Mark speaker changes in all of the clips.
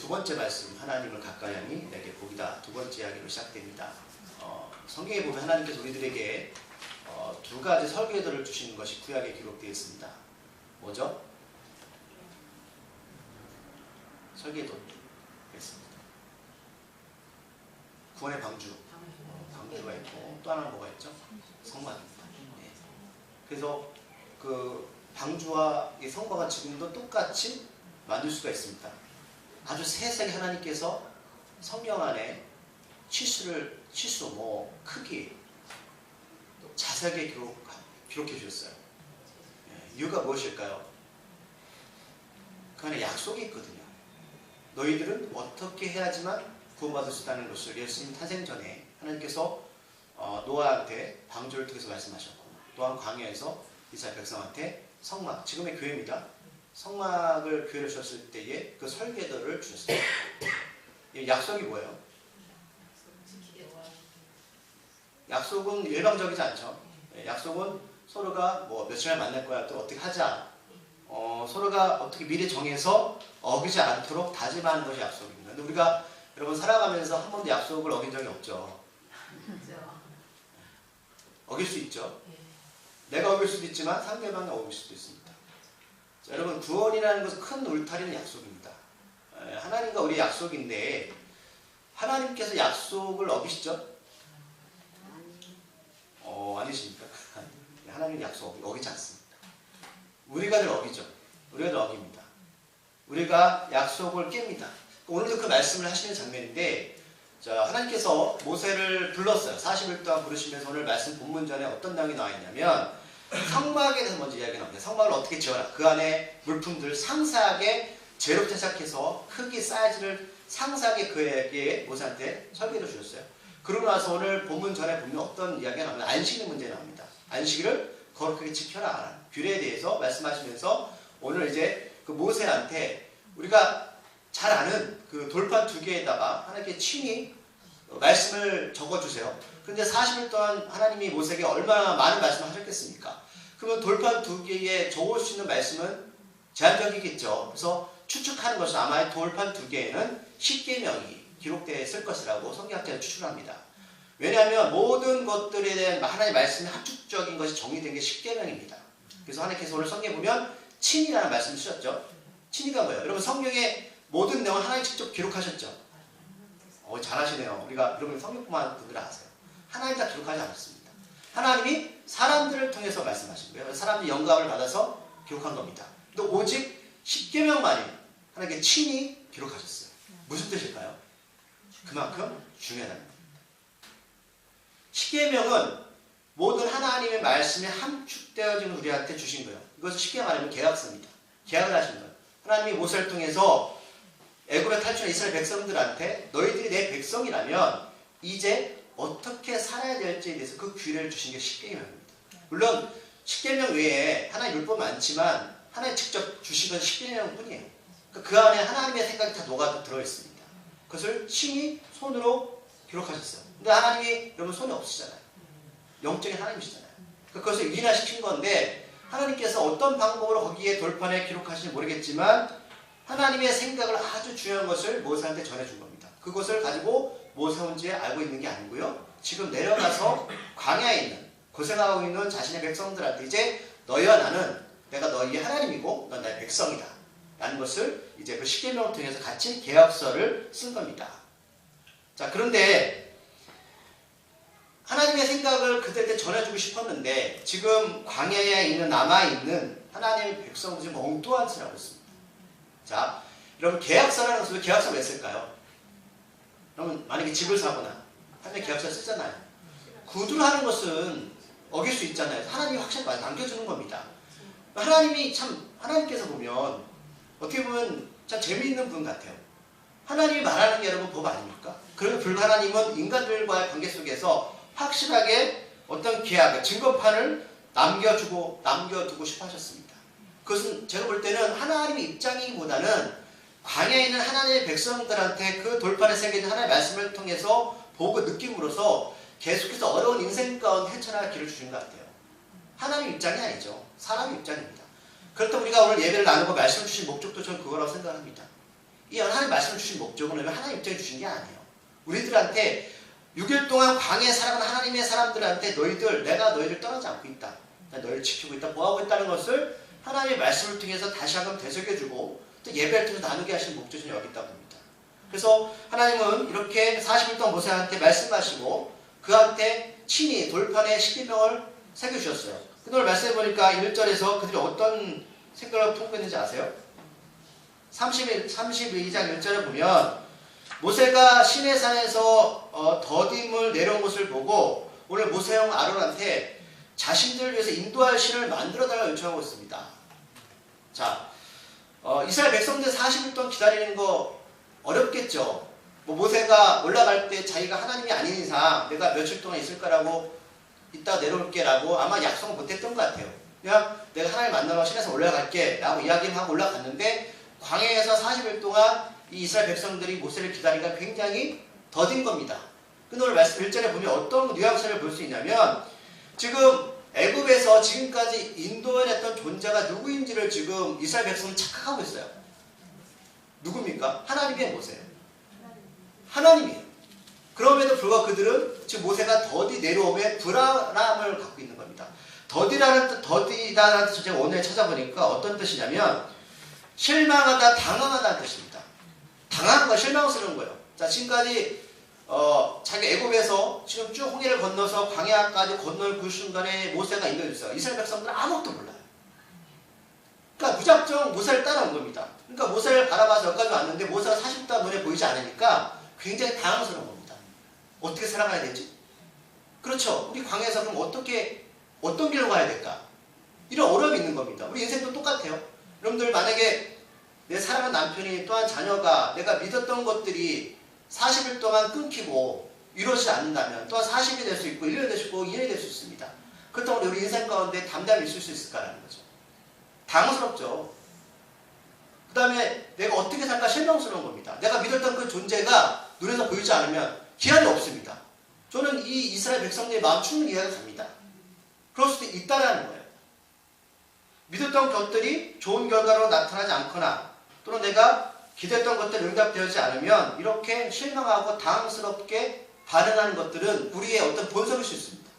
Speaker 1: 두 번째 말씀, 하나님을 가까이 하니 내게 복이다. 두 번째 이야기로 시작됩니다. 성경에 보면 하나님께서 우리들에게 두 가지 설계도를 주시는 것이 구약에 기록되어 있습니다. 뭐죠? 설계도 있습니다. 구원의 방주가 있고 또 하나는 뭐가 있죠? 성막입니다. 네. 그래서 그 방주와 이 성막은 지금도 똑같이 만들 수가 있습니다. 아주 세세하게 하나님께서 성경 안에 치수, 크기 자세하게 기록해 주셨어요. 네. 이유가 무엇일까요? 그 안에 약속이 있거든요. 너희들은 어떻게 해야지만 구원받을 수 있다는 것을 예수님 탄생 전에 하나님께서 노아한테 방주를 통해서 말씀하셨고, 또한 광야에서 이스라엘 백성한테 성막, 지금의 교회입니다. 성막을 교회를 주셨을 때에 그 설계도를 주셨어요. 이 약속이 뭐예요? 약속은 일방적이지 않죠. 약속은 서로가 뭐 며칠날 만날 거야, 또 어떻게 하자, 서로가 어떻게 미리 정해서 어기지 않도록 다짐하는 것이 약속입니다. 근데 우리가 여러분 살아가면서 한 번도 약속을 어긴 적이 없죠. 어길 수 있죠. 내가 어길 수도 있지만 상대방이 어길 수도 있습니다. 자, 여러분 구원이라는 것은 큰 울타리는 약속입니다. 하나님과 우리의 약속인데 하나님께서 약속을 어기시죠? 아니십니까? 하나님 약속 어기지 않습니다. 우리가 늘 어기죠. 우리가 늘 어깁니다. 우리가 약속을 깹니다. 오늘도 그 말씀을 하시는 장면인데, 자, 하나님께서 모세를 불렀어요. 40일 동안 부르시면서 오늘 말씀 본문전에 어떤 내용이 나와 있냐면 성막에 대해서 먼저 이야기가 나옵니다. 성막을 어떻게 지어라. 그 안에 물품들 상세하게 제로부터 시작해서 크기, 사이즈를 상세하게 그에게 모세한테 설계해 주셨어요. 그러고 나서 오늘 본문 전에 보면 어떤 이야기가 나옵니다. 안식일 문제 나옵니다. 안식일을 거룩하게 지켜라. 규례에 대해서 말씀하시면서 오늘 이제 그 모세한테 우리가 잘 아는 그 돌판 2개에다가 하나님께 친히 말씀을 적어주세요. 그런데 40일 동안 하나님이 모세에게 얼마나 많은 말씀을 하셨겠습니까? 그러면 돌판 2개에 적을 수 있는 말씀은 제한적이겠죠. 그래서 추측하는 것은 아마 돌판 2개에는 10계명이 기록되어 있을 것이라고 성경학자는 추측합니다. 왜냐하면 모든 것들에 대한 하나님의 말씀이 합축적인 것이 정리된 게 10계명입니다. 그래서 하나님께서 오늘 성경에 보면 친이라는 말씀을 쓰셨죠. 친이가 뭐예요? 여러분 성경의 모든 내용을 하나님 직접 기록하셨죠. 잘하시네요. 우리가 여러분 성경 공부하는 분들 아세요. 하나님 다 기록하지 않았습니다. 하나님이 사람들을 통해서 말씀하신 거예요. 사람들이 영감을 받아서 기록한 겁니다. 또 오직 10계명만이 하나님께 친히 기록하셨어요. 무슨 뜻일까요? 그만큼 중요하다는 겁니다. 10계명은 모든 하나님의 말씀이 함축되어진 우리한테 주신 거예요. 이것을 쉽게 말하면 계약서입니다. 계약을 하신 거예요. 하나님이 모세를 통해서 애굽에 탈출한 이스라엘 백성들한테 너희들이 내 백성이라면 이제 어떻게 살아야 될지에 대해서 그 규례를 주신 게 10계명입니다. 물론 10계명 외에 하나님 율법 많지만 하나님 직접 주신 건 10계명 뿐이에요. 그 안에 하나님의 생각이 다 녹아 들어있습니다. 그것을 친히 손으로 기록하셨어요. 근데 하나님이 여러분 손이 없으시잖아요. 영적인 하나님이시잖아요. 그것을 인하시킨 건데 하나님께서 어떤 방법으로 거기에 돌판에 기록하시는지 모르겠지만 하나님의 생각을 아주 중요한 것을 모세한테 전해준 겁니다. 그것을 가지고 모세 혼자 알고 있는 게 아니고요. 지금 내려가서 광야에 있는 고생하고 있는 자신의 백성들한테 이제 너희와 나는 내가 너희의 하나님이고 넌 나의 백성이다 라는 것을 이제 그 10계명을 통해서 같이 계약서를 쓴 겁니다. 자, 그런데 하나님의 생각을 그들한테 전해주고 싶었는데 지금 광야에 있는 남아있는 하나님의 백성들이 엉뚱한 짓을 하고 있습니다. 자, 여러분 계약서라는 것을 계약서를 왜 쓸까요? 여러분 만약에 집을 사거나 하나님 계약서를 쓰잖아요. 구두를 하는 것은 어길 수 있잖아요. 하나님이 확실히 남겨주는 겁니다. 하나님께서 보면 어떻게 보면 참 재미있는 분 같아요. 하나님이 말하는 게 여러분 법 아닙니까? 그리고 하나님은 인간들과의 관계 속에서 확실하게 어떤 계약, 증거판을 남겨두고 싶어 하셨습니다. 그것은 제가 볼 때는 하나님의 입장이기보다는 광야에 있는 하나님의 백성들한테 그 돌판에 새겨진 하나님의 말씀을 통해서 보고 느낌으로써 계속해서 어려운 인생 가운데 헤쳐나갈 길을 주신 것 같아요. 하나님 입장이 아니죠. 사람의 입장입니다. 그렇다면 우리가 오늘 예배를 나누고 말씀을 주신 목적도 저는 그거라고 생각합니다. 이 하나님 말씀을 주신 목적은 하나님 입장에 주신 게 아니에요. 우리들한테 6일 동안 광야에 살아가는 하나님의 사람들한테 내가 너희를 떠나지 않고 있다. 너희를 지키고 있다. 보호하고 있다는 것을 하나님의 말씀을 통해서 다시 한번 되새겨주고 또 예배를 통해서 나누게 하시는 목적이 여기 있다고 봅니다. 그래서 하나님은 이렇게 40일 동안 모세한테 말씀하시고 그한테 친히 돌판에 십계명을 새겨주셨어요. 오늘 말씀해 보니까 1절에서 그들이 어떤 생각을 품고 있는지 아세요? 32장 1절에 보면 모세가 시내산에서 더딤을 내려온 것을 보고 오늘 모세형 아론한테 자신들을 위해서 인도할 신을 만들어달라고 요청하고 있습니다. 자, 이스라엘 백성들 40일 동안 기다리는 거 어렵겠죠. 모세가 올라갈 때 자기가 하나님이 아닌 이상 내가 며칠 동안 있을 거라고 이따 내려올게 라고 아마 약속을 못했던 것 같아요. 그냥 내가 하나님 만나러 신에서 올라갈게 라고 이야기하고 올라갔는데 광야에서 40일 동안 이 이스라엘 백성들이 모세를 기다리니까 굉장히 더딘 겁니다. 근데 오늘 말씀 1절에 보면 어떤 뉘앙스를 볼 수 있냐면 지금 애굽에서 지금까지 인도해냈던 존재가 누구인지를 지금 이스라엘 백성은 착각하고 있어요. 누굽니까? 하나님의 모세예요. 하나님이에요. 그럼에도 불구하고 그들은 지금 모세가 더디 내려오면 불안함을 갖고 있는 겁니다. 더디다라는 뜻 제가 오늘 찾아보니까 어떤 뜻이냐면 실망하다, 당황하다는 뜻입니다. 당황한 거, 실망스러운 거예요. 자, 지금까지 자기 애굽에서 지금 쭉 홍해를 건너서 광야까지 건널 그 순간에 모세가 인도해줬어요. 이스라엘 백성들은 아무것도 몰라요. 그러니까 무작정 모세를 따라온 겁니다. 그러니까 모세를 바라봐서 여기까지 왔는데 모세가 40단 눈에 보이지 않으니까 굉장히 당황스러운 겁니다. 어떻게 살아가야 되지? 그렇죠. 우리 광야에서 그럼 어떤 길로 가야 될까? 이런 어려움이 있는 겁니다. 우리 인생도 똑같아요. 여러분들 만약에 내 사랑하는 남편이 또한 자녀가 내가 믿었던 것들이 40일 동안 끊기고 이루어지지 않는다면 또한 40일이 될 수 있고 1년이 될 수 있고 2년이 될 수 있습니다. 그렇다고 우리 인생 가운데 담담히 있을 수 있을까라는 거죠. 당황스럽죠. 그 다음에 내가 어떻게 살까 실망스러운 겁니다. 내가 믿었던 그 존재가 눈에서 보이지 않으면 기한이 없습니다. 저는 이 이스라엘 백성들의 마음 충분히 이해가 갑니다. 그럴 수도 있다라는 거예요. 믿었던 것들이 좋은 결과로 나타나지 않거나 또는 내가 기대했던 것들이 응답되지 않으면 이렇게 실망하고 당황스럽게 반응하는 것들은 우리의 어떤 본성일 수 있습니다.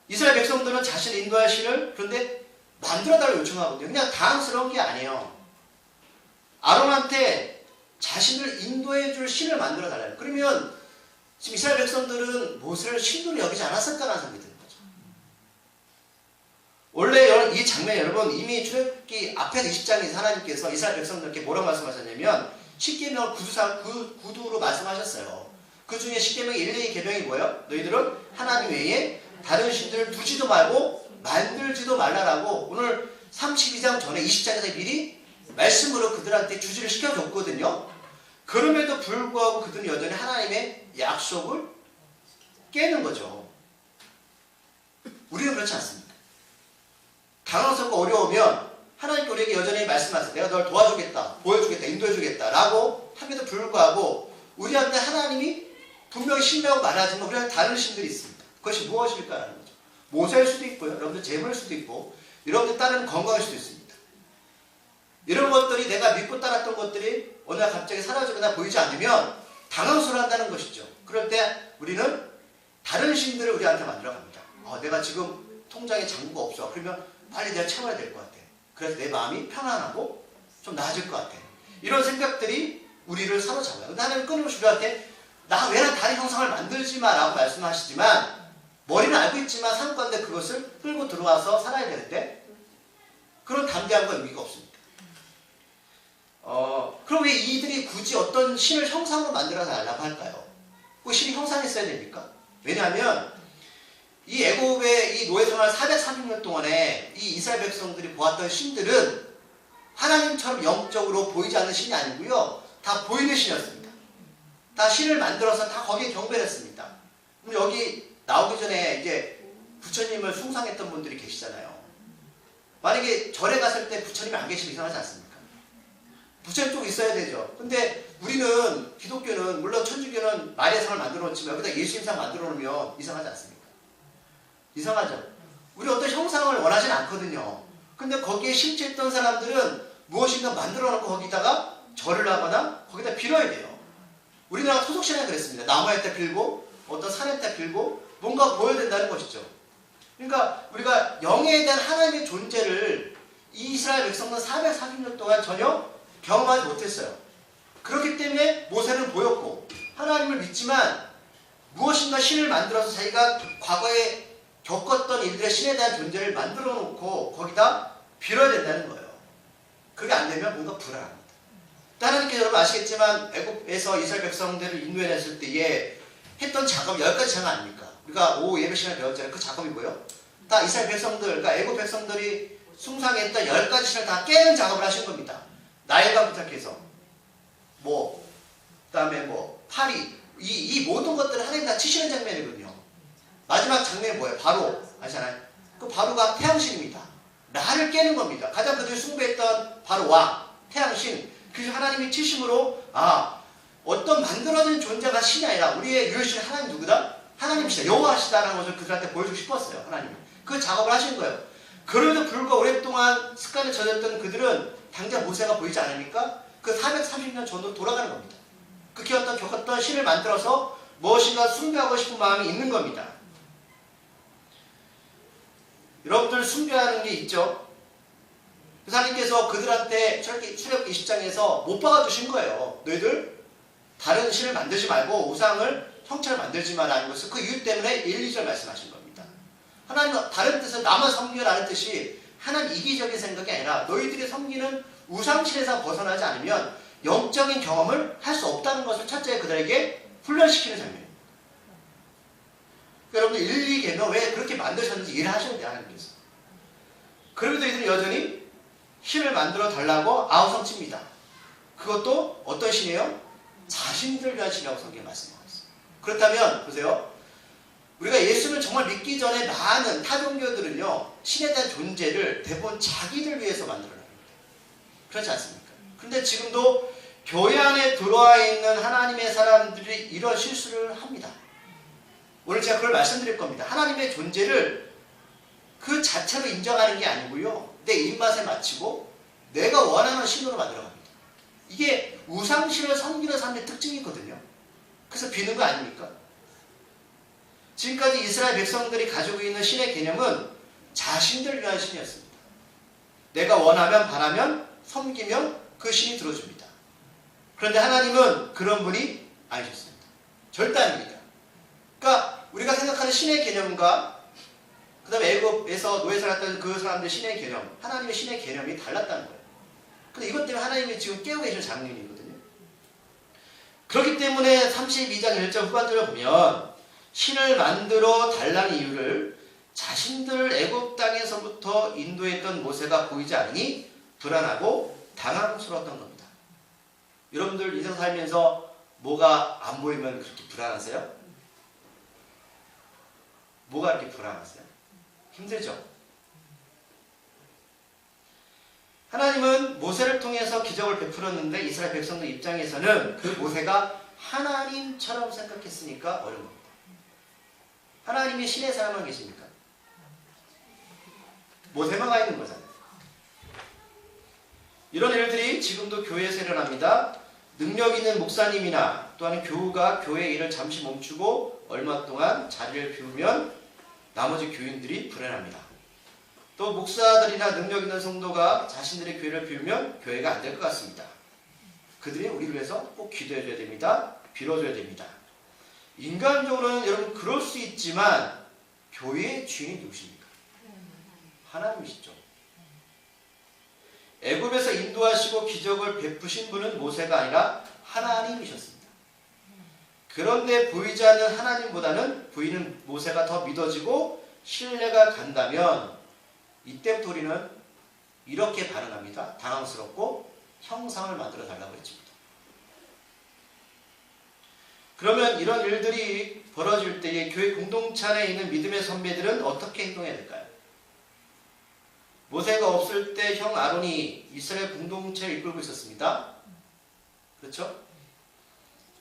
Speaker 1: 이스라엘 백성들은 자신을 인도할 신을 그런데 만들어달라고 요청하거든요. 그냥 당황스러운 게 아니에요. 아론한테 자신을 인도해줄 신을 만들어달라요. 그러면 지금 이스라엘 백성들은 모세를 신으로 여기지 않았을까라는 생각이 드는 거죠. 원래 이 장면 여러분 이미 출애굽기 앞에 20장에서 하나님께서 이스라엘 백성들께 뭐라고 말씀하셨냐면 10계명을 구두로 말씀하셨어요. 그 중에 10계명의 1, 2 계명이 뭐예요? 너희들은 하나님 외에 다른 신들을 두지도 말고 만들지도 말라라고 오늘 32장 전에 20장에서 미리 말씀으로 그들한테 주지를 시켜줬거든요. 그럼에도 불구하고 그들은 여전히 하나님의 약속을 깨는 거죠. 우리는 그렇지 않습니다. 당황스럽고 어려우면 하나님께 우리에게 여전히 말씀하세요. 내가 널 도와주겠다, 보여주겠다, 인도해주겠다 라고 함에도 불구하고 우리한테 하나님이 분명히 신이라고 말하지만 우리한테 다른 신들이 있습니다. 그것이 무엇일까라는 거죠. 모세일 수도 있고요. 여러분들 재물일 수도 있고 여러분들 다른 건강일 수도 있습니다. 이런 것들이 내가 믿고 따랐던 것들이 어느 날 갑자기 사라지거나 보이지 않으면 당황스러워한다는 것이죠. 그럴 때 우리는 다른 신들을 우리한테 만들어갑니다. 내가 지금 통장에 잔고가 없어. 그러면 빨리 내가 채워야 될 것 같아. 그래서 내 마음이 편안하고 좀 나아질 것 같아. 이런 생각들이 우리를 사로잡아요. 근데 하나님 끊임없이 우리한테 나 왜난 다른 형상을 만들지 마 라고 말씀하시지만 머리는 알고 있지만 삶 가운데 그것을 끌고 들어와서 살아야 되는데 그런 담대함과 의미가 없습니다. 그럼 왜 이들이 굳이 어떤 신을 형상으로 만들어 달라고 할까요? 그 신이 형상이 있어야 됩니까? 왜냐하면 이 애굽의 이 노예 생활 430년 동안에 이 이스라엘 백성들이 보았던 신들은 하나님처럼 영적으로 보이지 않는 신이 아니고요. 다 보이는 신이었습니다. 다 신을 만들어서 다 거기에 경배를 했습니다. 그럼 여기 나오기 전에 이제 부처님을 숭상했던 분들이 계시잖아요. 만약에 절에 갔을 때 부처님이 안 계시면 이상하지 않습니까? 부처님 쪽 있어야 되죠. 근데 우리는 기독교는 물론 천주교는 마리아 상을 만들어 놓지만 여기다 예수님 상 만들어 놓으면 이상하지 않습니까? 이상하죠. 우리 어떤 형상을 원하진 않거든요. 근데 거기에 심취했던 사람들은 무엇인가 만들어 놓고 거기다가 절을 하거나 거기다 빌어야 돼요. 우리나라 토속신앙이 그랬습니다. 나무에다 빌고 어떤 산에다 빌고 뭔가 보여야 된다는 것이죠. 그러니까 우리가 영에 대한 하나님의 존재를 이 이스라엘 백성은 440년 동안 전혀 경험하지 못했어요. 그렇기 때문에 모세는 보였고 하나님을 믿지만 무엇인가 신을 만들어서 자기가 과거에 겪었던 일들의 신에 대한 존재를 만들어 놓고 거기다 빌어야 된다는 거예요. 그게 안 되면 뭔가 불안합니다. 하나님께서 여러분 아시겠지만 애굽에서 이스라엘 백성들을 인도해냈을 때에 했던 작업 10가지 작업 아닙니까? 우리가 오후 예배 시간에 배웠잖아요. 그 작업이 뭐예요? 다 이스라엘 백성들, 그러니까 애굽 백성들이 숭상했던 10가지 신을 다 깨는 작업을 하신 겁니다. 나일강 부탁해서 뭐 그다음에 뭐 파리 이 모든 것들을 하나님 다 치시는 장면이거든요. 마지막 장면이 뭐예요? 바로 아시잖아요. 그 바로가 태양신입니다. 나를 깨는 겁니다. 가장 그들이 숭배했던 바로 왕 태양신. 그래서 하나님이 치심으로 어떤 만들어진 존재가 신이 아니라 우리의 유일신 하나님 누구다? 하나님이시다. 여호와시다라는 것을 그들한테 보여주고 싶었어요. 하나님이. 그 작업을 하신 거예요. 그럼에도 불구하고 오랫동안 습관에 젖었던 그들은 당장 모세가 보이지 않으니까 그 430년 전으로 돌아가는 겁니다. 그 겪었던 신을 만들어서 무엇인가 숭배하고 싶은 마음이 있는 겁니다. 여러분들 숭배하는 게 있죠? 하나님께서 그들한테 출애굽기 20장에서 못 박아주신 거예요. 너희들 다른 신을 만들지 말고 우상을 형체를 만들지 마라는 것을 그 이유 때문에 1, 2절 말씀하신 겁니다. 하나님은 다른 뜻은 나만 섬기라는 뜻이 하나님 이기적인 생각이 아니라 너희들이 섬기는 우상신에서 벗어나지 않으면 영적인 경험을 할 수 없다는 것을 첫째 그들에게 훈련시키는 장면입니다. 여러분들 1, 2계명 왜 그렇게 만드셨는지 이해를 하셔야 돼요. 하나님께서. 그럼에도 이들은 여전히 신을 만들어 달라고 아우성칩니다. 그것도 어떤 신이에요? 자신들 위한 신이라고 성경에 말씀하고 있어요. 그렇다면 보세요. 우리가 예수를 정말 믿기 전에 많은 타종교들은요. 신에 대한 존재를 대부분 자기들 위해서 만들어냅니다. 그렇지 않습니까? 그런데 지금도 교회 안에 들어와 있는 하나님의 사람들이 이런 실수를 합니다. 오늘 제가 그걸 말씀드릴 겁니다. 하나님의 존재를 그 자체로 인정하는 게 아니고요. 내 입맛에 맞추고 내가 원하는 신으로 만들어갑니다. 이게 우상신을 섬기는 사람의 특징이거든요. 그래서 비는 거 아닙니까? 지금까지 이스라엘 백성들이 가지고 있는 신의 개념은 자신들 위한 신이었습니다. 내가 원하면 바라면 섬기면 그 신이 들어줍니다. 그런데 하나님은 그런 분이 아니셨습니다. 절대 아닙니다. 그러니까 우리가 생각하는 신의 개념과 그 다음에 애굽에서 노예 살았던 그 사람들의 신의 개념, 하나님의 신의 개념이 달랐다는 거예요. 근데 이것 때문에 하나님이 지금 깨우고 계시는 장면이거든요. 그렇기 때문에 32장 1절 후반절을 보면 신을 만들어 달라는 이유를 자신들을 애굽 땅에서부터 인도했던 모세가 보이지 않으니 불안하고 당황스러웠던 겁니다. 여러분들 인생 살면서 뭐가 안 보이면 그렇게 불안하세요? 뭐가 이렇게 불안하세요? 힘들죠? 하나님은 모세를 통해서 기적을 베풀었는데 이스라엘 백성들 입장에서는 그 모세가 하나님처럼 생각했으니까 어려운 겁니다. 하나님이 신의 사람만 계십니까? 모세만 가 있는 거잖아요. 이런 일들이 지금도 교회에서 일어납니다. 능력 있는 목사님이나 또한 교우가 교회 일을 잠시 멈추고 얼마 동안 자리를 비우면 나머지 교인들이 불안합니다. 또 목사들이나 능력 있는 성도가 자신들의 교회를 비우면 교회가 안 될 것 같습니다. 그들이 우리를 위해서 꼭 기도해줘야 됩니다. 빌어줘야 됩니다. 인간적으로는 여러분 그럴 수 있지만 교회의 주인이 누구십니까? 하나님이시죠. 애굽에서 인도하시고 기적을 베푸신 분은 모세가 아니라 하나님이셨습니다. 그런데 보이지 않는 하나님보다는 보이는 모세가 더 믿어지고 신뢰가 간다면 이때부터 우리는 이렇게 반응합니다. 당황스럽고 형상을 만들어 달라고 했습니다. 그러면 이런 일들이 벌어질 때에 교회 공동체 안에 있는 믿음의 선배들은 어떻게 행동해야 될까요? 모세가 없을 때 형 아론이 이스라엘 공동체를 이끌고 있었습니다. 그렇죠?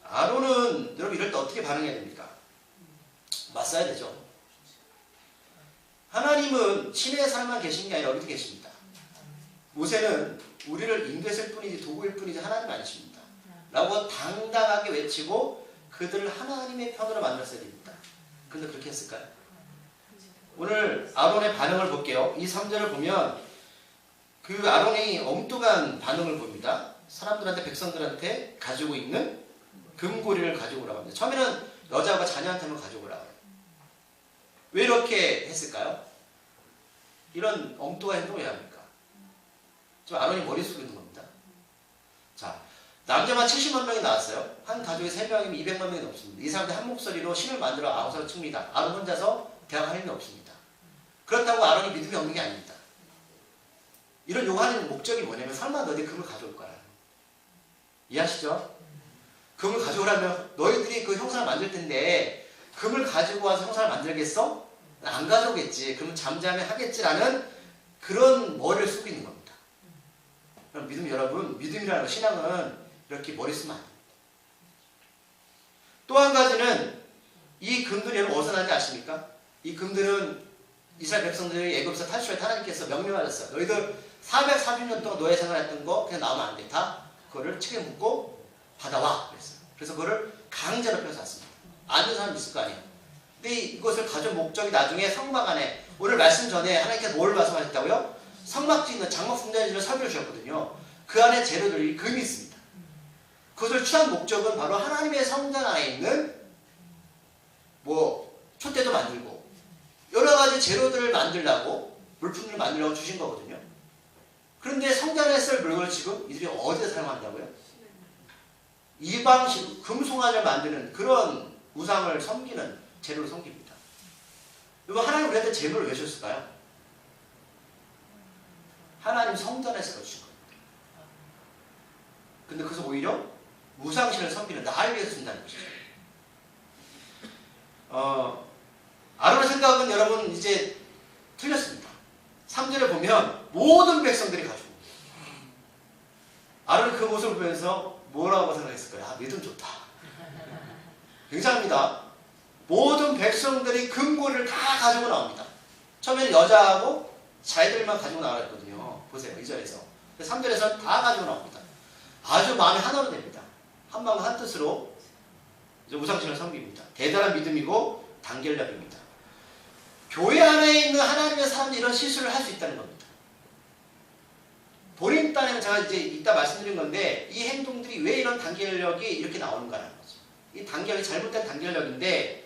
Speaker 1: 아론은 여러분 이럴 때 어떻게 반응해야 됩니까? 맞서야 되죠. 하나님은 신의 사람만 계신 게 아니라 어디도 계십니다. 모세는 우리를 인도했을 뿐이지 도구일 뿐이지 하나님 아니십니다. 라고 당당하게 외치고 그들을 하나님의 편으로 만들었어야 됩니다. 그런데 그렇게 했을까요? 오늘 아론의 반응을 볼게요. 이 3절을 보면 그 아론이 엉뚱한 반응을 봅니다. 사람들한테, 백성들한테 가지고 있는 금고리를 가지고 오라고 합니다. 처음에는 여자와 자녀한테만 가지고 오라고 해요. 왜 이렇게 했을까요? 이런 엉뚱한 행동을 해야 합니까? 지금 아론이 머리 숙이는 겁니다. 자, 남자만 70만 명이 나왔어요. 한 가족에 3명이면 200만 명이 넘습니다. 이 사람들 한 목소리로 신을 만들어 아우성을 칩니다. 아론 혼자서 대항할 힘이 없습니다. 그렇다고 아론이 믿음이 없는 게 아닙니다. 이런 요구하는 목적이 뭐냐면 설마 너희 금을 가져올 거라. 이해하시죠? 금을 가져오라면 너희들이 그 형상을 만들 텐데 금을 가지고 와서 형상을 만들겠어? 안 가져오겠지. 그러면 잠잠히 하겠지라는 그런 머리를 쓰고 있는 겁니다. 그럼 믿음 여러분, 믿음이라는 신앙은 이렇게 머리 쓰면 안 됩니다. 또 한 가지는 이 금들이 여러분 어디서 나는지 아십니까? 이 금들은 이스라엘 백성들이 애굽에서 탈출할 때 하나님께서 명령하셨어요. 너희들 440년 동안 노예 생활했던 거 그냥 나오면 안 돼. 다 그거를 책에 묻고 받아와. 그랬어요. 그래서 그거를 강제로 뺏어왔습니다. 아는 사람 있을 거 아니에요. 근데 이것을 가져온 목적이 나중에 성막 안에, 오늘 말씀 전에 하나님께서 뭘 말씀하셨다고요? 성막지 있는 장막 분자지를 설교를 주셨거든요. 그 안에 재료들이 금이 있습니다. 그것을 취한 목적은 바로 하나님의 성전 안에 있는 촛대도 만들고 여러 가지 재료들을 만들라고, 물품들을 만들라고 주신 거거든요. 그런데 성전에 쓸 물건을 지금 이들이 어디에 사용한다고요? 이방식 금송아지를 만드는 그런 우상을 섬기는 재료를 섬깁니다. 여러분, 하나님 우리한테 재물을 왜 주셨을까요? 하나님 성전에서 주신 겁니다. 근데 그래서 오히려 우상신을 섬기는 나를 위해서 준다는 것이죠. 아론의 생각은 여러분 이제 틀렸습니다. 3절에 보면 모든 백성들이 가지고, 아론이 그 모습을 보면서 뭐라고 생각했을까요? 아, 믿음 좋다. 굉장합니다. 모든 백성들이 금고리를 다 가지고 나옵니다. 처음에는 여자하고 자기들만 가지고 나오라 했거든요. 보세요, 2절에서. 3절에서 다 가지고 나옵니다. 아주 마음이 하나로 됩니다. 한 마음 한 뜻으로 이제 우상신을 섬깁니다. 대단한 믿음이고 단결력입니다. 교회 안에 있는 하나님의 사람들이 이런 실수를 할 수 있다는 겁니다. 본인 딴에는 제가 이제 이따 말씀드린 건데, 이 행동들이 왜 이런 단결력이 이렇게 나오는가라는 거죠. 이 단결이 잘못된 단결력인데,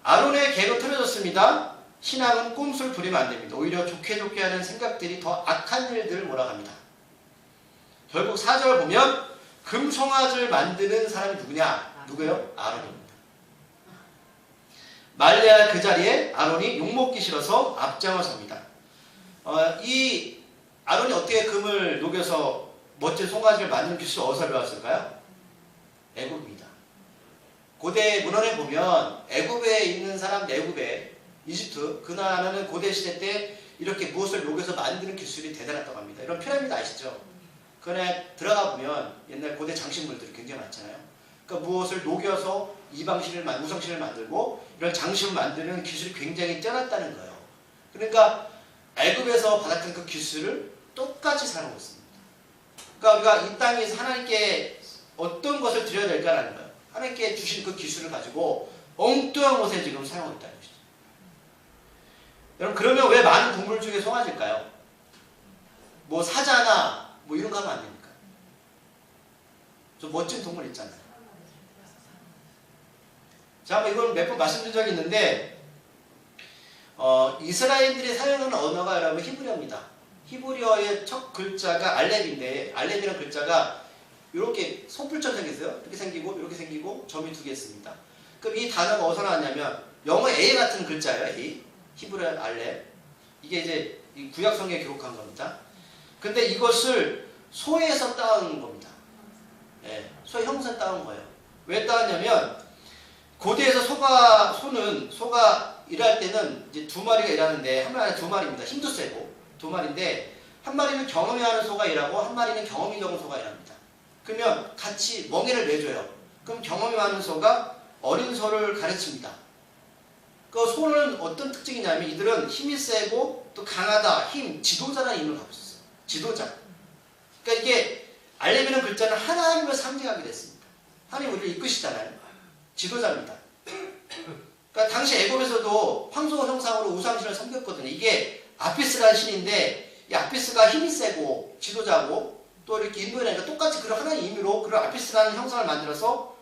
Speaker 1: 아론의 개로 틀어졌습니다. 신앙은 꼼수를 부리면 안 됩니다. 오히려 좋게 하는 생각들이 더 악한 일들을 몰아갑니다. 결국 4절 보면 금송아지를 만드는 사람이 누구냐? 누구예요? 아론입니다. 말레아 그 자리에 아론이 욕먹기 싫어서 앞장을 섭니다. 이 아론이 어떻게 금을 녹여서 멋진 송아지를 만드는 기술을 어디서 배웠을까요? 애굽입니다. 고대 문헌에 보면 애굽에 있는 사람, 애굽에 이집트, 그 나라는 고대 시대 때 이렇게 무엇을 녹여서 만드는 기술이 대단했다고 합니다. 이런 피라미드 아시죠? 그 안에 들어가 보면 옛날 고대 장식물들이 굉장히 많잖아요. 그러니까 무엇을 녹여서 우상신을 만들고 이런 장식을 만드는 기술이 굉장히 뛰어났다는 거예요. 그러니까 애굽에서 받았던 그 기술을 똑같이 사용하고 있습니다. 그러니까 우리가 이 땅에서 하나님께 어떤 것을 드려야 될까라는 거예요. 하나님께 주신 그 기술을 가지고 엉뚱한 곳에 지금 사용하고 있다는 것이죠. 여러분, 그러면 왜 많은 동물 중에 송아지일까요? 뭐 사자나 뭐 이런 거 하면 안 됩니까? 좀 멋진 동물 있잖아요. 자, 이건 몇 번 말씀드린 적이 있는데, 이스라엘들이 사용하는 언어가 여러분 히브리어입니다. 히브리어의 첫 글자가 알렙인데, 알렙이라는 글자가 이렇게 손풀처럼 생겼어요. 이렇게 생기고 이렇게 생기고 점이 2개 있습니다. 그럼 이 단어가 어디서 나왔냐면 영어 A 같은 글자예요. A. 히브리어 알렙. 이게 이제 이 구약성경에 기록한 겁니다. 근데 이것을 소에서 따온 겁니다. 예, 소의 형상 따온 거예요. 왜 따왔냐면 고대에서 소가 일할 때는 이제 2마리가 일하는데, 한 마리 안에 2마리입니다. 힘도 세고 2마리인데, 한 마리는 경험이 하는 소가 일하고 한 마리는 경험이 적은 소가 일합니다. 그러면 같이 멍에를 내줘요. 그럼 경험이 많은 소가 어린 소를 가르칩니다. 그 소는 어떤 특징이냐면 이들은 힘이 세고 또 강하다, 지도자라는 힘을 갖고 있어요. 지도자. 그러니까 이게 알레비는 글자는 하나님을 상징하게 됐습니다. 하나님 우리를 이끄시잖아요. 지도자입니다. 그러니까 당시 애굽에서도 황소 형상으로 우상신을 섬겼거든요. 이게 아피스라는 신인데 이 아피스가 힘이 세고 지도자고 또 이렇게 인도에는 똑같이 그런 하나의 의미로 그런 아피스라는 형상을 만들어서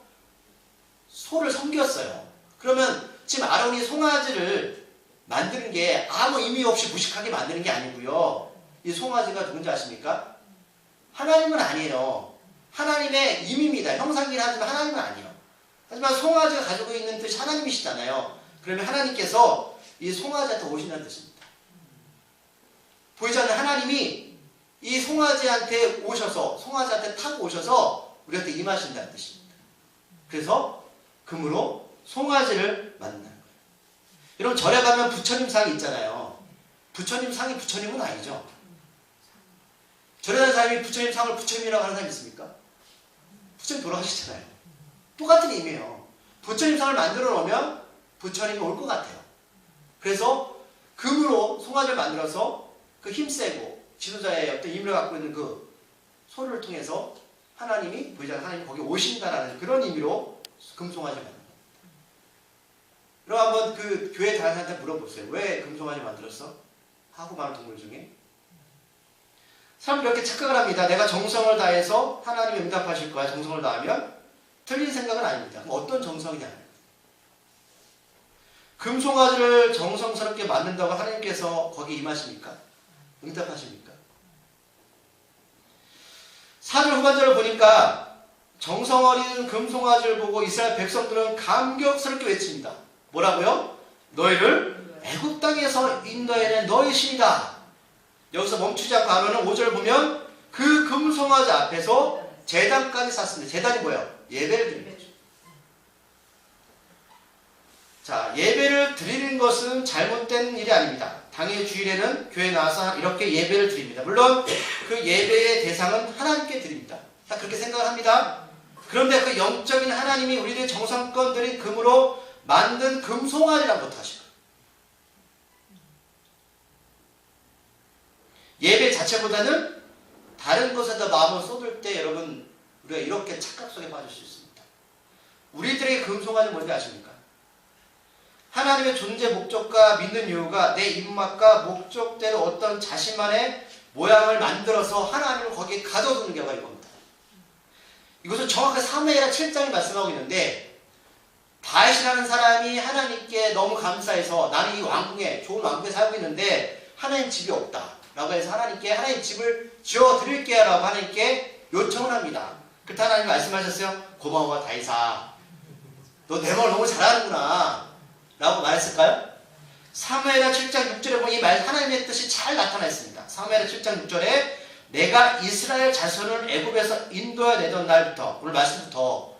Speaker 1: 소를 섬겼어요. 그러면 지금 아론이 송아지를 만드는 게 아무 의미 없이 무식하게 만드는 게 아니고요. 이 송아지가 누군지 아십니까? 하나님은 아니에요. 하나님의 임입니다. 형상이긴 하지만 하나님은 아니에요. 하지만 송아지가 가지고 있는 뜻이 하나님이시잖아요. 그러면 하나님께서 이 송아지한테 오신다는 뜻입니다. 보이지 않는 하나님이 이 송아지한테 오셔서 송아지한테 타고 오셔서 우리한테 임하신다는 뜻입니다. 그래서 금으로 송아지를 만나는 거예요. 여러분 절에 가면 부처님 상이 있잖아요. 부처님 상이 부처님은 아니죠. 절에 가는 사람이 부처님 상을 부처님이라고 하는 사람이 있습니까? 부처님 돌아가시잖아요. 똑같은 의미예요. 부처님 상을 만들어 놓으면 부처님이 올 것 같아요. 그래서 금으로 송아지를 만들어서 그 힘세고 지도자의 어떤 임무를 갖고 있는 그 소를 통해서 하나님이 보이지 않는 하나님이 거기 오신다라는 그런 의미로 금송아지를 만듭니다. 그럼 한번 그 교회 다니는 사람한테 물어보세요. 왜 금송아지 만들었어? 하고 많은 동물 중에 사람들이 이렇게 착각을 합니다. 내가 정성을 다해서 하나님이 응답하실 거야. 정성을 다하면 틀린 생각은 아닙니다. 그럼 어떤 정성이냐? 금송아지를 정성스럽게 만든다고 하나님께서 거기에 임하십니까? 응답하십니까? 4절 후반절을 보니까 정성 어린 금송아지를 보고 이스라엘 백성들은 감격스럽게 외칩니다. 뭐라고요? 너희를 애굽 땅에서 인도해낸 너희 신이다. 여기서 멈추지 않고 아론은 5절 보면 그 금송아지 앞에서 제단까지 쌌습니다. 제단이 뭐예요? 예배를 드립니다. 자, 예배를 드리는 것은 잘못된 일이 아닙니다. 당일 주일에는 교회에 나와서 이렇게 예배를 드립니다. 물론 그 예배의 대상은 하나님께 드립니다. 다 그렇게 생각을 합니다. 그런데 그 영적인 하나님이 우리들의 정성껏 드린 금으로 만든 금송아지라고 하시고 예배 자체보다는 다른 것에다 마음을 쏟을 때 여러분 우리가 이렇게 착각 속에 빠질 수 있습니다. 우리들의 금송아지는 뭔지 아십니까? 하나님의 존재 목적과 믿는 이유가 내 입맛과 목적대로 어떤 자신만의 모양을 만들어서 하나님을 거기에 가둬두는 경우가 이겁니다. 이것은 정확하게 사무엘하 7장이 말씀하고 있는데 다윗이라는 사람이 하나님께 너무 감사해서 나는 이 왕궁에 좋은 왕궁에 살고 있는데 하나님 집이 없다 라고 해서 하나님께 하나님 집을 지어드릴게요 라고 하나님께 요청을 합니다. 그때 하나님이 말씀하셨어요. 고마워 다윗아, 너 내 말 너무 잘하는구나 라고 말했을까요? 사무엘하 7장 6절에 보면 이 말 하나님의 뜻이 잘 나타나 있습니다. 사무엘하 7장 6절에 내가 이스라엘 자손을 애굽에서 인도해내던 날부터 오늘 말씀부터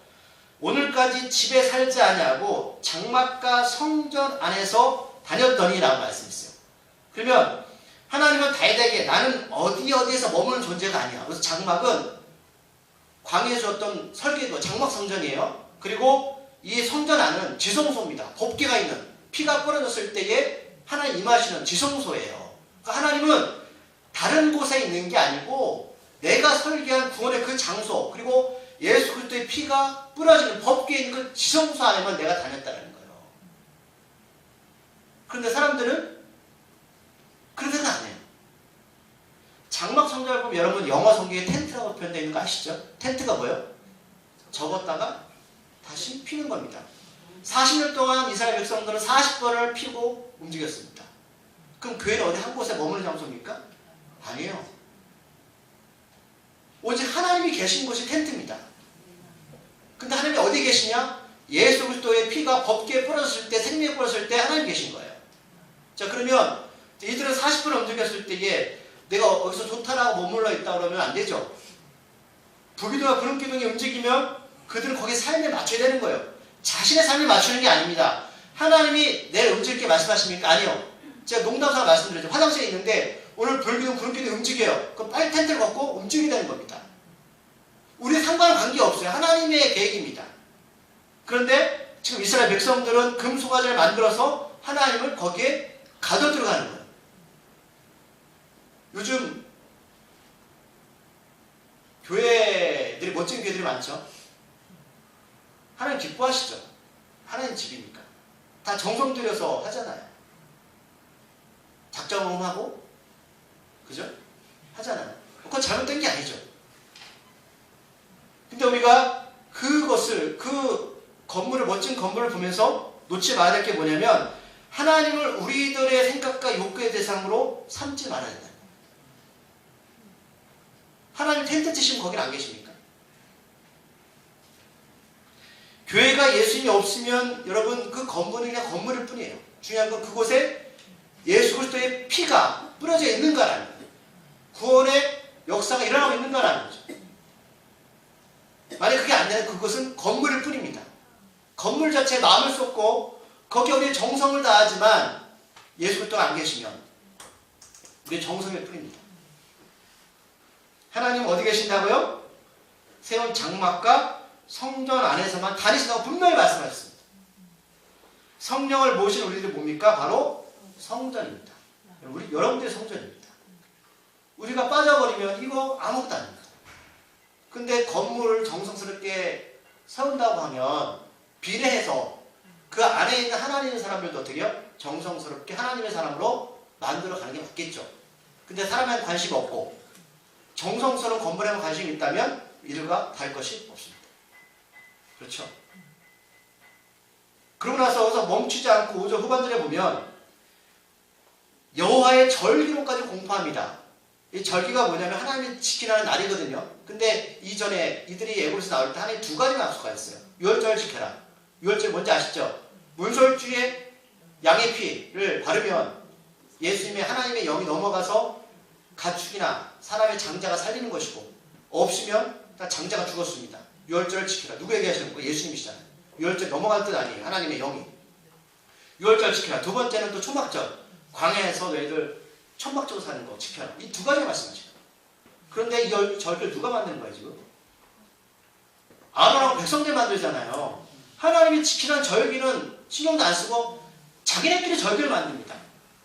Speaker 1: 오늘까지 집에 살지 아니하고 장막과 성전 안에서 다녔더니 라고 말씀했어요. 그러면 하나님은 다윗에게 나는 어디에서 머무는 존재가 아니야. 그래서 장막은 광야에 주었던 설계도 장막 성전이에요. 그리고 이 성전 안은 지성소입니다. 법궤가 있는 피가 뿌려졌을 때에 하나님 임하시는 지성소예요. 그러니까 하나님은 다른 곳에 있는 게 아니고 내가 설계한 구원의 그 장소 그리고 예수 그리스도의 피가 뿌려지는 법궤에 있는 그 지성소 안에만 내가 다녔다는 거예요. 그런데 사람들은 그런 생각 안 해요. 장막 성전을 보면 여러분 영어 성경에 텐트라고 표현되어 있는 거 아시죠? 텐트가 뭐예요? 접었다가 다시 피는 겁니다. 40년 동안 이스라엘 백성들은 40번을 피고 움직였습니다. 그럼 교회는 어디 한 곳에 머무는 장소입니까? 아니에요. 오직 하나님이 계신 곳이 텐트입니다. 근데 하나님이 어디 계시냐? 예수 그리스도의 피가 법궤에 뿌려졌을 때 생명에 뿌려졌을 때 하나님 계신 거예요. 자 그러면 이들은 40번을 움직였을 때에 내가 어디서 좋다라고 머물러 있다 그러면 안 되죠. 부기도와 구름기둥이 움직이면 그들은 거기에 삶에 맞춰야 되는 거예요. 자신의 삶에 맞추는 게 아닙니다. 하나님이 내일 움직일게 말씀하십니까? 아니요. 제가 농담삼아 말씀드렸죠. 화장실에 있는데 오늘 불기둥 구름기둥이 움직여요. 그럼 빨리 텐트를 걷고 움직여야 되는 겁니다. 우리 상관은 관계없어요. 하나님의 계획입니다. 그런데 지금 이스라엘 백성들은 금송아지를 만들어서 하나님을 거기에 가둬 들어가는 거예요. 요즘 교회들이 멋진 교회들이 많죠. 하나님 기뻐하시죠. 하나님 집이니까. 다 정성 들여서 하잖아요. 작정하고 그죠? 하잖아요. 그건 잘못된 게 아니죠. 근데 우리가 그것을 멋진 건물을 보면서 놓지 말아야 될 게 뭐냐면 하나님을 우리들의 생각과 욕구의 대상으로 삼지 말아야 된다. 하나님 텐트 치시면 거긴 안 계십니까? 교회가 예수님이 없으면 여러분 그 건물은 그냥 건물일 뿐이에요. 중요한 건 그곳에 예수 그리스도의 피가 뿌려져 있는가라는 거예요. 구원의 역사가 일어나고 있는가라는 거죠. 만약 그게 안 되면 그것은 건물일 뿐입니다. 건물 자체에 마음을 쏟고 거기에 우리의 정성을 다하지만 예수 그리스도가 안 계시면 우리의 정성일 뿐입니다. 하나님 어디 계신다고요? 세운 장막과 성전 안에서만 다니신다고 분명히 말씀하셨습니다. 성령을 모신 우리들이 뭡니까? 바로 성전입니다. 여러분들의 성전입니다. 우리가 빠져버리면 이거 아무것도 아닙니다. 근데 건물을 정성스럽게 세운다고 하면 비례해서 그 안에 있는 하나님의 사람들도 어떻게 해요? 정성스럽게 하나님의 사람으로 만들어가는 게 맞겠죠. 근데 사람에는 관심이 없고 정성스러운 건물에만 관심이 있다면 이들과 달 것이 없습니다. 그렇죠? 그러고 나서 멈추지 않고 5절 후반절에 보면 여호와의 절기로까지 공포합니다. 이 절기가 뭐냐면 하나님이 지키라는 날이거든요. 근데 이전에 이들이 애굽에서 나올 때 하나님 두 가지 약속가 있어요. 유월절 지켜라. 유월절 뭔지 아시죠? 문설주에 양의 피를 바르면 예수님의 하나님의 영이 넘어가서 가축이나 사람의 장자가 살리는 것이고 없으면 다 장자가 죽었습니다. 유월절을 지켜라. 누구에게 하시는 거예요? 예수님이시잖아요. 유월절 넘어갈 뜻 아니에요. 하나님의 영이. 유월절 지켜라. 두 번째는 또 초막절. 광야에서 너희들 천막적으로 사는 거 지켜라. 이 두 가지 말씀하시죠. 그런데 이 절기를 누가 만드는 거예요 지금? 아론하고 백성들 만들잖아요. 하나님이 지키라는 절기는 신경도 안 쓰고 자기네끼리 절기를 만듭니다.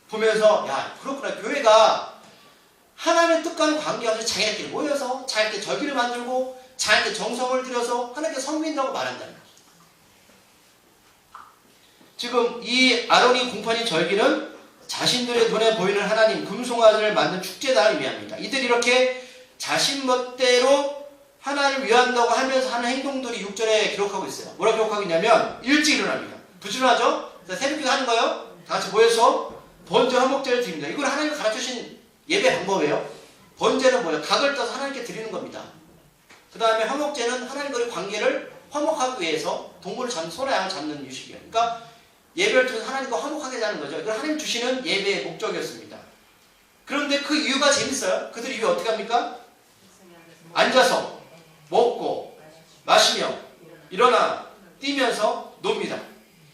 Speaker 1: 보면서 야 그렇구나. 교회가 하나님의 뜻과는 관계없이 자기네끼리 모여서 자기네끼리 절기를 만들고 자기네끼리 정성을 들여서 하나님께 섬긴다고 말한다는 거죠. 지금 이 아론이 공판인 절기는 자신들의 눈에 보이는 하나님 금송아지를 만든 축제다를 의미합니다. 이들이 이렇게 자신 멋대로 하나님을 위한다고 하면서 하는 행동들이 6절에 기록하고 있어요. 뭐라고 기록하고 있냐면 일찍 일어납니다. 부지런하죠? 새벽기도 하는 거예요. 다 같이 모여서 번제 화목제를 드립니다. 이걸 하나님이 가르쳐주신 예배 방법이에요. 번제는 뭐예요? 각을 떠서 하나님께 드리는 겁니다. 그 다음에 화목제는 하나님과의 관계를 화목하기 위해서 동물을 잡는 소나 양을 잡는 유식이에요. 그러니까 예배를 통해서 하나님과 화목하게 하는 거죠. 이걸 하나님 주시는 예배의 목적이었습니다. 그런데 그 이유가 재밌어요. 그들이 이유 어떻게 합니까? 앉아서 먹고 마시며 일어나 뛰면서 놉니다.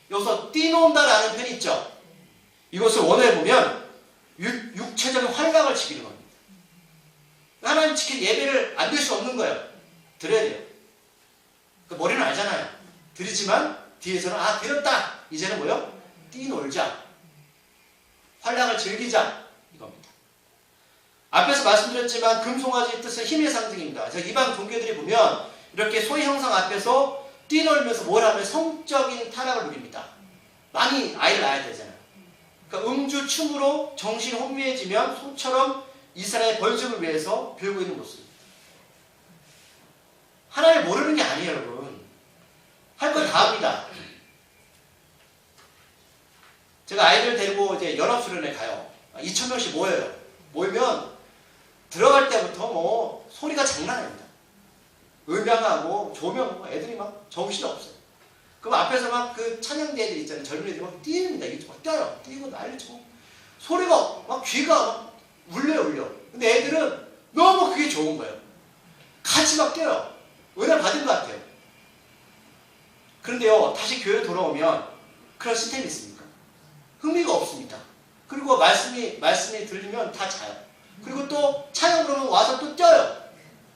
Speaker 1: 여기서 뛰논다라는 표현이 있죠. 이것을 원어에 보면 육체적인 활락을 지키는 겁니다. 하나님 지킨 예배를 안 드릴 수 없는 거예요. 드려야 돼요. 그 머리는 알잖아요. 드리지만 뒤에서는 드렸다. 이제는 뭐요? 뛰놀자. 활락을 즐기자. 이겁니다. 앞에서 말씀드렸지만 금송아지의 뜻은 힘의 상징입니다. 이방 종교들이 보면 이렇게 소위 형상 앞에서 뛰놀면서 뭘 하면 성적인 타락을 누립니다. 많이 아이를 낳아야 되잖아요. 그러니까 음주, 춤으로 정신이 혼미해지면 소처럼 이스라엘 번식을 위해서 배우고 있는 모습입니다. 하나님을 모르는 게 아니에요, 여러분. 할 건 다 합니다. 제가 아이들 데리고 이제 연합수련회 가요. 2,000명씩 모여요. 모이면 들어갈 때부터 뭐 소리가 장난 아닙니다. 음향하고 조명, 애들이 막 정신이 없어요. 그럼 앞에서 막 그 찬양대 애들 있잖아요. 젊은 애들이 막 뛰입니다. 이게 막 뛰어요. 뛰고 난리치고. 소리가 막 귀가 막 울려. 근데 애들은 너무 그게 좋은 거예요. 같이 막 뛰어요. 은혜 받은 것 같아요. 그런데요, 다시 교회로 돌아오면 그런 시스템이 있습니까? 흥미가 없습니다. 그리고 말씀이 들리면 다 자요. 그리고 또 찬양 그러면 와서 또 뛰어요.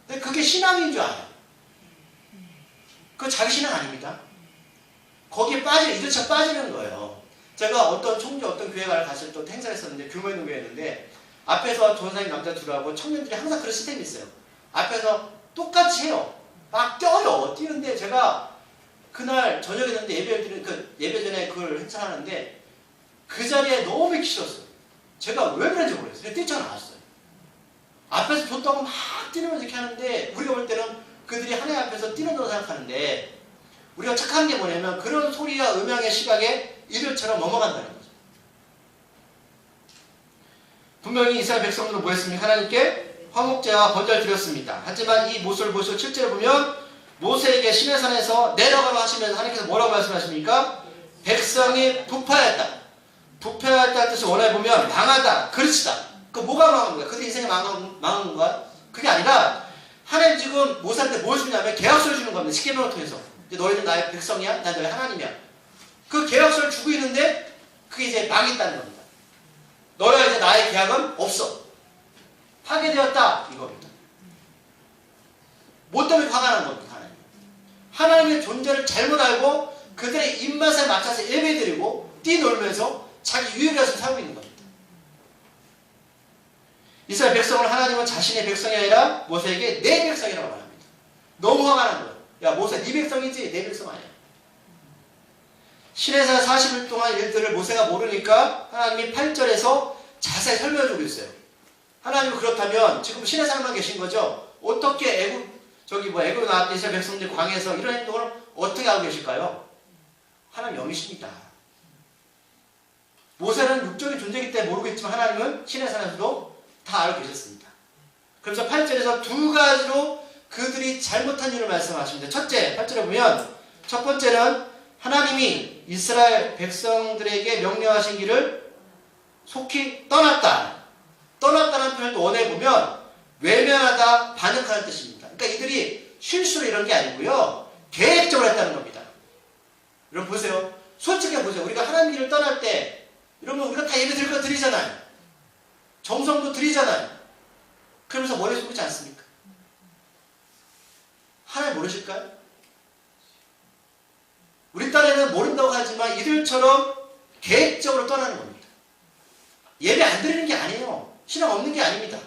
Speaker 1: 근데 그게 신앙인 줄 알아요. 그거 자기 신앙 아닙니다. 거기에 이들처럼 빠지는 거예요. 제가 어떤 교회를 갔을 때 행사를 했었는데 규모 있는 교회였는데 앞에서 전사님 남자 둘하고 청년들이 항상 그런 시스템이 있어요. 앞에서 똑같이 해요. 막 뛰어요. 뛰는데 제가 그날 저녁에 있는데 예배 전에 그걸 행사하는데 그 자리에 너무 있기 싫었어요. 제가 왜 그런지 모르겠어요. 그냥 뛰쳐나왔어요. 앞에서 줬다고 막 뛰면서 이렇게 하는데 우리가 볼 때는 그들이 하나님 앞에서 뛰는다고 생각하는데 우리가 착한 게 뭐냐면 그런 소리와 음향의 시각에 이들처럼 넘어간다는 거죠. 분명히 이스라엘 백성들은 뭐 했습니까? 하나님께 화목제와 번제를 드렸습니다. 하지만 이 모습을 보시고 실제로 보면 모세에게 시내산에서 내려가라 하시면서 하나님께서 뭐라고 말씀하십니까? 백성이 부패하였다. 부패하였다는 뜻을 원해 보면 망하다, 그르치다. 그 뭐가 망한 거야? 그들 인생이 망한 거야? 그게 아니라 하나님 지금 모세한테 뭘 주냐면 계약서를 주는 겁니다. 십계명을 통해서. 너희는 나의 백성이야? 난 너희 하나님이야. 그 계약서를 주고 있는데 그게 이제 망했다는 겁니다. 너희와 이제 나의 계약은 없어. 파괴되었다. 이겁니다. 뭐 때문에 화가 난 겁니까? 하나님의 존재를 잘못 알고 그들의 입맛에 맞춰서 예배드리고 뛰놀면서 자기 유익을 위해서 살고 있는 겁니다. 이스라엘 백성을 하나님은 자신의 백성이 아니라 모세에게 내 백성이라고 말합니다. 너무 화가 난 거예요. 야 모세 네 백성이지 내 백성 아니야. 시내산 40일 동안 일들을 모세가 모르니까 하나님이 8절에서 자세히 설명해주고 있어요. 하나님은 그렇다면 지금 시내산만 계신 거죠? 어떻게 애굽 나왔던 이스라엘 백성들 광야에서 이런 행동을 어떻게 하고 계실까요? 하나님 영이십니다. 모세는 육적인 존재이기 때문에 모르겠지만 하나님은 시내산에서도 다 알고 계셨습니다. 그래서 8절에서 두 가지로 그들이 잘못한 이유를 말씀하십니다. 첫째, 8절에 보면 첫 번째는 하나님이 이스라엘 백성들에게 명령하신 길을 속히 떠났다. 떠났다는 표현을 원해보면 외면하다, 반역하는 뜻입니다. 그러니까 이들이 실수로 이런 게 아니고요. 계획적으로 했다는 겁니다. 여러분 보세요. 솔직히 보세요. 우리가 하나님 길을 떠날 때 이러면 우리가 다 예배 드리잖아요. 정성도 드리잖아요. 그러면서 머리에 쏟지 않습니까? 하나님 모르실까요? 우리 딴에는 모른다고 하지만 이들처럼 계획적으로 떠나는 겁니다. 예배 안 드리는 게 아니에요. 신앙 없는 게 아닙니다.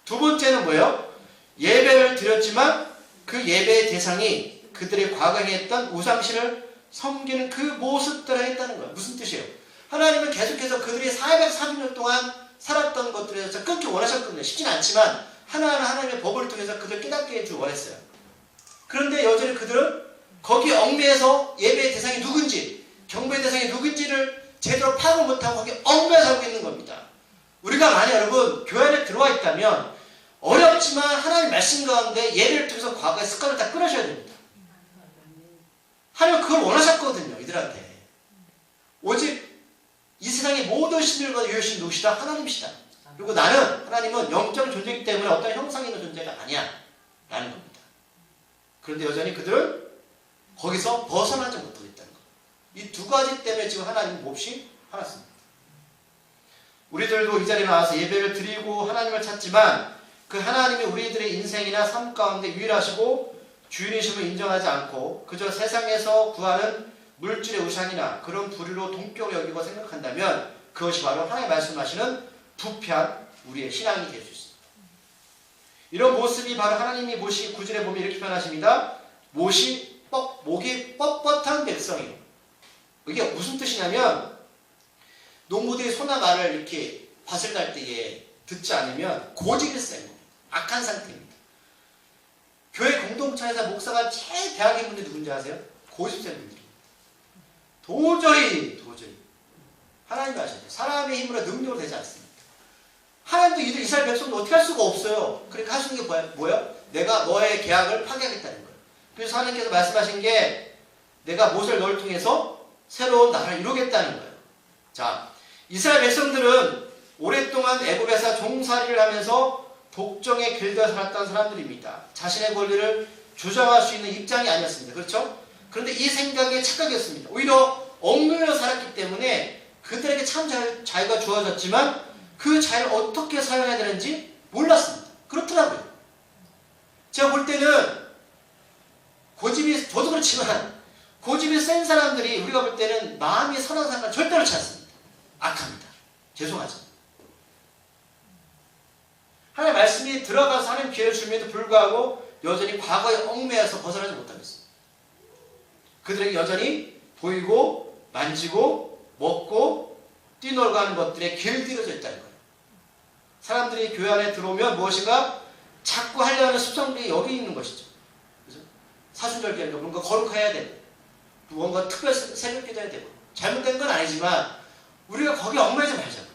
Speaker 1: 두 번째는 뭐예요? 예배를 드렸지만 그 예배의 대상이 그들의 과거에 했던 우상신을 섬기는 그 모습대로 했다는 거예요. 무슨 뜻이에요? 하나님은 계속해서 그들이 430년 동안 살았던 것들에 대해서 끊기 원하셨거든요. 쉽지는 않지만 하나하나 하나님의 법을 통해서 그들 깨닫게 해주기 원했어요. 그런데 여전히 그들은 거기 얽매여서 예배의 대상이 누군지, 경배의 대상이 누군지를 제대로 파악을 못하고 거기 얽매여 살고 있는 겁니다. 우리가 만약 여러분 교회 안에 들어와 있다면 어렵지만 하나님 말씀 가운데 예배를 통해서 과거의 습관을 다 끊으셔야 됩니다. 하나님은 그걸 원하셨거든요. 이들한테. 오직 이 세상의 모든 신들과 유효신 누구시다? 하나님이시다. 그리고 나는 하나님은 영적인 존재이기 때문에 어떤 형상이 있는 존재가 아니야 라는 겁니다. 그런데 여전히 그들은 거기서 벗어나지 못하고 있다는 겁니다. 이 두 가지 때문에 지금 하나님은 몹시 화났습니다. 우리들도 이 자리에 나와서 예배를 드리고 하나님을 찾지만 그 하나님이 우리들의 인생이나 삶 가운데 유일하시고 주인이심을 인정하지 않고 그저 세상에서 구하는 물질의 우상이나 그런 부류로 동격을 여기고 생각한다면 그것이 바로 하나님 말씀하시는 부패한 우리의 신앙이 될 수 있습니다. 이런 모습이 바로 하나님이 모시 9절에 보면 이렇게 표현하십니다. 목이 뻣뻣한 백성이요. 이게 무슨 뜻이냐면 농부들이 소나 말을 이렇게 밭을 갈 때에 듣지 않으면 고집이 센 겁니다. 악한 상태입니다. 교회 공동체에서 목사가 제일 배하게 있는 분들이 누군지 아세요? 고집 센 분들입니다. 도저히 하나님이 아셔야 돼요. 사람의 힘으로 능력으로 되지 않습니다. 하나님도 이스라엘 백성도 어떻게 할 수가 없어요. 그러니까 할 수 있는 게 뭐예요? 내가 너의 계약을 파괴하겠다는 거예요. 그래서 하나님께서 말씀하신 게 내가 모세를 너를 통해서 새로운 나라를 이루겠다는 거예요. 자, 이스라엘 백성들은 오랫동안 애굽에서 종살이를 하면서 독정의 길들여 살았던 사람들입니다. 자신의 권리를 주장할 수 있는 입장이 아니었습니다. 그렇죠? 그런데 이 생각이 착각이었습니다. 오히려 억눌려 살았기 때문에 그들에게 참 자유가 주어졌지만 그 자유를 어떻게 사용해야 되는지 몰랐습니다. 그렇더라고요. 제가 볼 때는 고집이, 저도 그렇지만 고집이 센 사람들이 우리가 볼 때는 마음이 선한 사람은 절대로 그렇지 않습니다. 악합니다. 죄송하죠. 하나님 말씀이 들어가서 하나님 기회를 줌에도 불구하고 여전히 과거에 얽매여서 벗어나지 못하고 있어요. 그들에게 여전히 보이고 만지고 먹고 뛰놀고 하는 것들에 길들여져 있다는 거예요. 사람들이 교회 안에 들어오면 무엇인가 자꾸 하려는 습성들이 여기 있는 것이죠. 그죠? 사순절기니까 뭔가 거룩해야 되고 뭔가 특별 새벽 기도해야 되고 잘못된 건 아니지만 우리가 거기 얽매이지 말자고.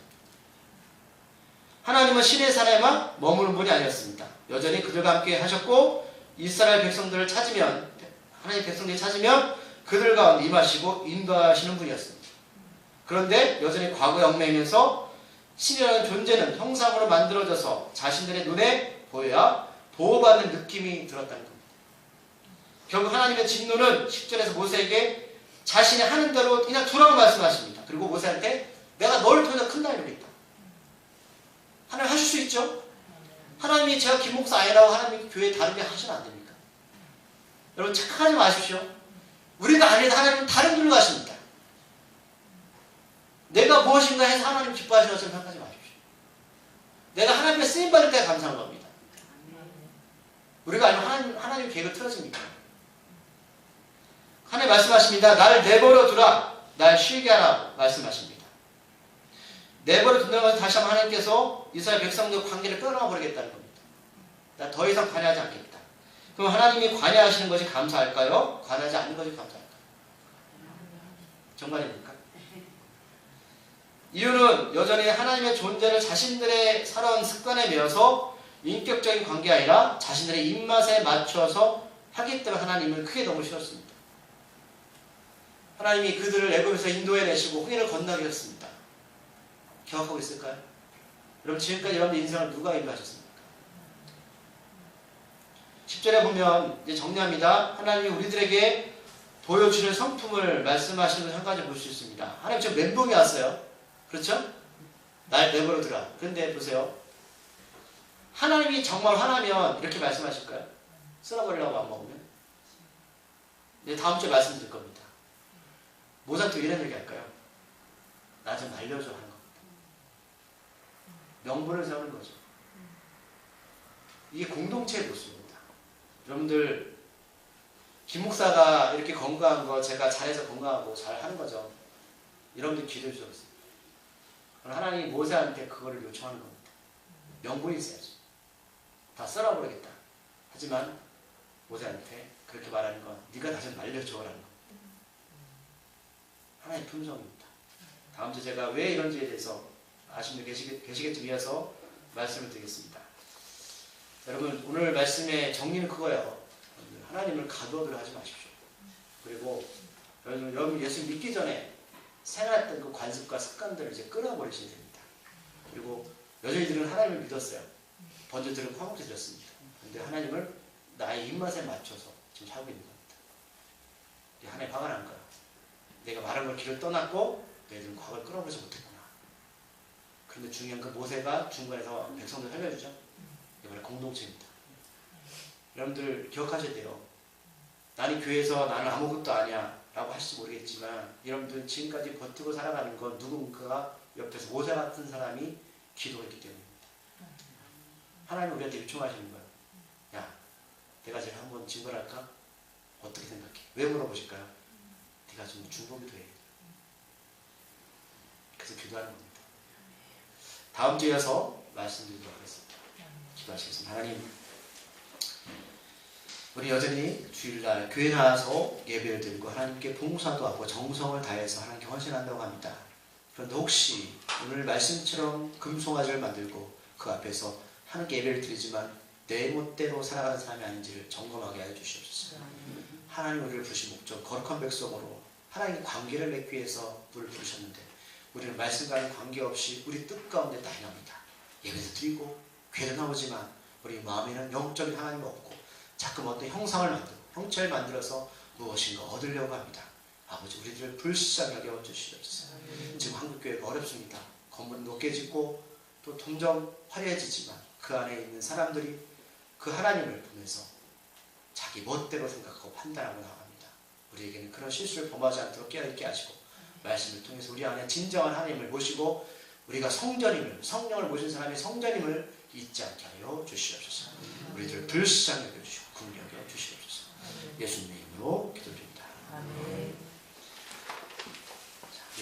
Speaker 1: 하나님은 신의 산에만 머무는 분이 아니었습니다. 여전히 그들과 함께 하셨고 이스라엘 백성들을 찾으면 하나님 백성들이 찾으면 그들 가운데 임하시고 인도하시는 분이었습니다. 그런데 여전히 과거에 얽매이면서 신이라는 존재는 형상으로 만들어져서 자신들의 눈에 보여야 보호받는 느낌이 들었다는 겁니다. 결국 하나님의 진노는 10절에서 모세에게 자신이 하는 대로 그냥 두라고 말씀하십니다. 그리고 모세한테 내가 너를 통해서 큰 날이 오겠다. 하나님 하실 수 있죠? 하나님이 제가 김 목사 아니라고 하나님이 교회 다르게 하시면 안 됩니까? 여러분 착각하지 마십시오. 우리가 아니다 하나님은 다른 길로 가십니다. 내가 무엇인가 해서 하나님 기뻐하시는 것처럼 생각하지 마십시오. 내가 하나님의 쓰임받을 때 감사한 겁니다. 우리가 아니면 하나님 계획을 틀어집니까? 하나님 말씀하십니다. 나를 내버려 두라. 날 쉬게 하라 말씀하십니다. 내버려 둔다는 것은 다시 한번 하나님께서 이스라엘 백성들과 관계를 끊어놔 버리겠다는 겁니다. 나 더 이상 관여하지 않겠다. 그럼 하나님이 관여하시는 것이 감사할까요? 관여하지 않는 것이 감사할까요? 정말입니까? 이유는 여전히 하나님의 존재를 자신들의 살아온 습관에 매여서 인격적인 관계가 아니라 자신들의 입맛에 맞춰서 하기 때문에 하나님을 크게 너무 싫었습니다. 하나님이 그들을 애굽에서 인도해내시고 홍해를 건너게 했습니다. 기억하고 있을까요? 여러분 지금까지 여러분 인생을 누가 인도하셨습니까? 10절에 보면 이제 정리합니다. 하나님이 우리들에게 보여주는 성품을 말씀하시는 걸 한 가지 볼 수 있습니다. 하나님 지금 멘붕이 왔어요. 그렇죠? 날 내버려 두라. 그런데 보세요. 하나님이 정말 화나면 이렇게 말씀하실까요? 쓸어버리려고 안 먹으면? 네, 다음 주에 말씀드릴 겁니다. 모자도 이런 얘기 할까요? 나 좀 말려줘 하는 겁니다. 명분을 세우는 거죠. 이게 공동체의 모습입니다. 여러분들 김 목사가 이렇게 건강한 거 제가 잘해서 건강하고 잘하는 거죠. 여러분들 기도해 주셨어요. 하나님이 모세한테 그거를 요청하는 겁니다. 명분이 있어야죠. 다 썰어버리겠다. 하지만 모세한테 그렇게 말하는 건 네가 다시 말려줘라는 겁니다. 하나님의 품성입니다. 다음 주에 제가 왜 이런지에 대해서 아시는 분 계시겠지 위해서 말씀을 드리겠습니다. 여러분 오늘 말씀의 정리는 그거예요. 하나님을 가두어두려 하지 마십시오. 그리고 여러분 예수 믿기 전에 생활했던 그 관습과 습관들을 이제 끊어버리셔야 됩니다. 그리고 여자이들은 하나님을 믿었어요. 번제들은 화목제 드렸습니다. 그런데 하나님을 나의 입맛에 맞춰서 지금 살고 있는 겁니다. 하나님 화가 난 거야. 내가 말한 걸 길을 떠났고 너희들은 과거를 끌어버리지 못했구나. 그런데 중요한 건 모세가 중간에서 백성들 살려주죠. 이번에 공동체입니다. 여러분들 기억하셔야 돼요. 나는 교회에서 나는 아무것도 아니야 라고 하실지 모르겠지만 여러분들 지금까지 버티고 살아가는 건 누군가가 옆에서 모세 같은 사람이 기도했기 때문입니다. 하나님은 우리한테 요청하시는 거예요. 야, 내가 제가 한번 증거할까? 어떻게 생각해? 왜 물어보실까요? 네가 좀 중보기도 해. 그래서 기도하는 겁니다. 다음 주에 이어서 말씀드리도록 하겠습니다. 기도하시겠습니다. 하나님, 우리 여전히 주일날 교회 나와서 예배를 드리고 하나님께 봉사도 하고 정성을 다해서 하나님께 헌신한다고 합니다. 그런데 혹시 오늘 말씀처럼 금송아지를 만들고 그 앞에서 하나님께 예배를 드리지만 내 멋대로 살아가는 사람이 아닌지를 점검하게 하여 주시옵소서. 하나님 우리를 부르신 목적 거룩한 백성으로 하나님과 관계를 맺기 위해서 우리를 부르셨는데 우리는 말씀과는 관계없이 우리 뜻 가운데 다 행합니다. 예배도 드리고 교회도 나오지만 우리 마음에는 영적인 하나님이 없고 자꾸 어떤 형상을 만들고 형체를 만들어서 무엇인가 얻으려고 합니다. 아버지 우리들을 불쌍히 여겨주시옵소서. 지금 한국교회가 어렵습니다. 건물은 높게 짓고 또 점점 화려해지지만 그 안에 있는 사람들이 그 하나님을 보면서 자기 멋대로 생각하고 판단하고 나갑니다. 우리에게는 그런 실수를 범하지 않도록 깨어있게 하시고 말씀을 통해서 우리 안에 진정한 하나님을 모시고 우리가 성전임을, 성령을 모신 사람이 성전임을 잊지 않게 하여 주시옵소서. 우리들을 불쌍히 여겨주시고 긍휼히 여겨 주시옵소서. 예수님의 이름으로 기도드립니다.
Speaker 2: 아멘.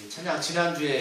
Speaker 1: 찬양 지난주에